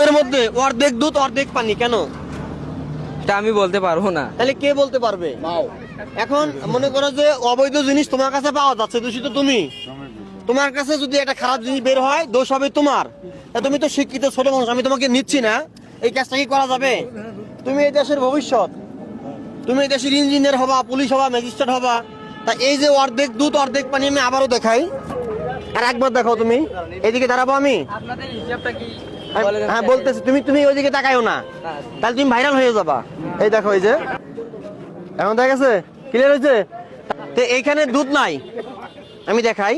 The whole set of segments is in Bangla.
এর মধ্যে অর্ধেক দুধ অর্ধেক পানি কেন? এটা আমি বলতে পারবো না। তাহলে কে বলতে পারবে? এখন মনে করো যে অবৈধ জিনিস তোমার কাছে পাওয়া যাচ্ছে, দোষী তো তুমি। তোমার কাছে যদি একটা খারাপ জিনিস বের হয়, দোষ হবে তোমার। তা তুমি তো শিক্ষিত ছোট মানুষ, আমি তোমাকে নিচ্ছি না। এই কাজটা কি করা যাবে? তুমি এই দেশের ভবিষ্যৎ, তুমি এই দেশের ইঞ্জিনিয়ার হবা, পুলিশ হবা, ম্যাজিস্ট্রেট হবা। তা এই যে অর্ধেক দুধ অর্ধেক পানি, আমি আবারও দেখাই, আর একবার দেখাও। তুমি এদিকে দাঁড়াবো, আমি আপনাদের হিসাবটা কি? হ্যাঁ বলতেছি, তুমি ওইদিকে তাকাইও না, তাহলে তুমি ভাইরাল হয়ে যাবা। এই দেখো, এই যে এখন দেখা গেছে, ক্লিয়ার হয়েছে। তো এইখানে দুধ নাই, আমি দেখাই।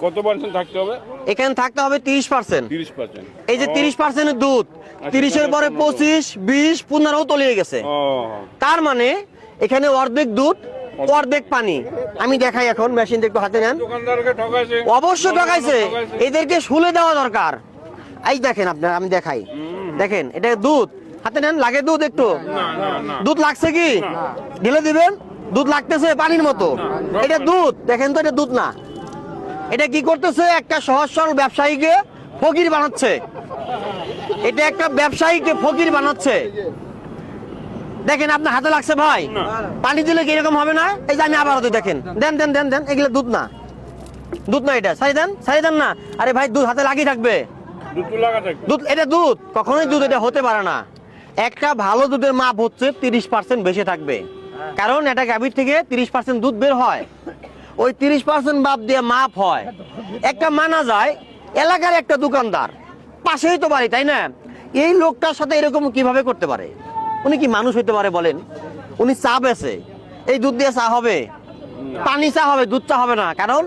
কত পার্সেন্ট থাকতে হবে? এখানে থাকতে হবে 30%। 30%। এই যে 30% দুধ, 30-এর পরে 25, 20, 15 তলিয়ে গেছে। তার মানে এখানে অর্ধেক দুধ অর্ধেক পানি। আমি দেখাই, এখন মেশিন একটু হাতে নেন। দোকানদারকে ঠকাইছে, অবশ্যই ঠকাইছে, এদেরকে শুলে দেওয়া দরকার। এই দেখেন আপনার, আমি দেখাই, দেখেন এটা দুধ, হাতে নেন। লাগে দুধ একটু? দুধ লাগছে কি? ঢেলে দিবেন, দুধ লাগতেছে পানির মতো। এটা দুধ, দেখেন তো, এটা দুধ না। এটা কি করতেছে? একটা সহজ সরল ব্যবসায়ীকে ফকির বানাচ্ছে। এটা একটা ব্যবসায়ীকে ফকির বানাচ্ছে। দেখেন আপনার হাতে লাগছে ভাই, পানি দিলে কি এরকম হবে না? এই যে আমি আবার হতে দেখেন, দেন দেন দেন দেন, এগুলো দুধ না, দুধ না, এটা সারি দেন না। আরে ভাই, দুধ হাতে লাগিয়ে থাকবে, দুধ, এটা দুধ কখনোই দুধ এটা হতে পারে না। একটা ভালো দুধের মাপ হচ্ছে 30% বেশি থাকবে, কারণ এটা গাভীর থেকে 30% দুধ বের হয়। ওই 30% বাপ দিয়ে মাপ হয়। একটা মানা যায়, এলাকার একটা দোকানদার, পাশেই তো বাড়ি, তাই না? এই লোকটার সাথে এরকম কিভাবে করতে পারে? উনি কি মানুষ হইতে পারে বলেন? উনি চা বেচে, এই দুধ দিয়ে চা হবে? পানি চা হবে, দুধ চা হবে না। কারণ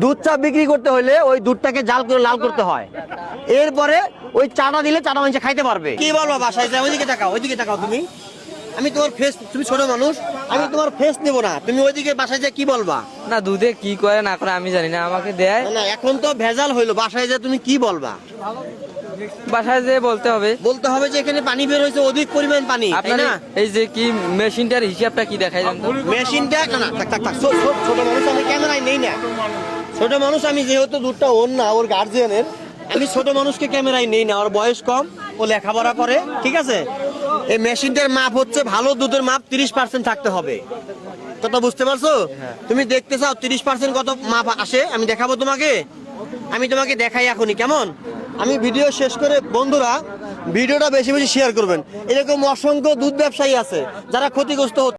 দুধ চা বিক্রি করতে হলে ওই দুধটাকে জাল করে লাল করতে হয়, এরপরে ওই চাটা দিলে চাটা মানুষ খাইতে পারবে। কি বলবো বাসায় যায়? ওইদিকে তাকাও, ওইদিকে তাকাও তুমি। আমি তোমার ফেস, তুমি ছোট মানুষ, আমি তোমার ফেস নেবো না। তুমি ওইদিকে বাসায় যায় কি বলবা? না, দুধে কি করে না করে আমি জানি না, আমাকে দেয়। না, এখন তো ভেজাল হইলো, বাসায় যায় তুমি কি বলবা? বাসায় যেয়ে বলতে হবে যে এখানে পানি বের হয়েছে, অধিক পরিমাণ পানি, তাই আপনার। না? এই যে কি মেশিনটার হিসাবটা কি দেখাই জান তো? মেশিনটা না, থাক, ছোট মানুষ আমি ক্যামেরায় নেই না। ছোট মানুষ আমি, যেহেতু দুধটা ওর না, ওর গার্জিয়ানের, আমি ছোট মানুষকে ক্যামেরায় নেই না। ওর বয়স কম, ও লেখাপড়া করে, ঠিক আছে? এই মেশিনটার মাপ হচ্ছে, ভালো দুধের মাপ 30% থাকতে হবে। কথা বুঝতে পারছো? তুমি দেখতে চাও 30% কত মাপ আসে? আমি দেখাবো তোমাকে, আমি তোমাকে দেখাই এখনই, কেমন? আমি ভিডিও শেষ করে, বন্ধুরা ভিডিওটা বেশি বেশি শেয়ার করবেন। এরকম অসংখ্য দুধ ব্যবসায়ী আছে যারা ক্ষতিগ্রস্ত হচ্ছে।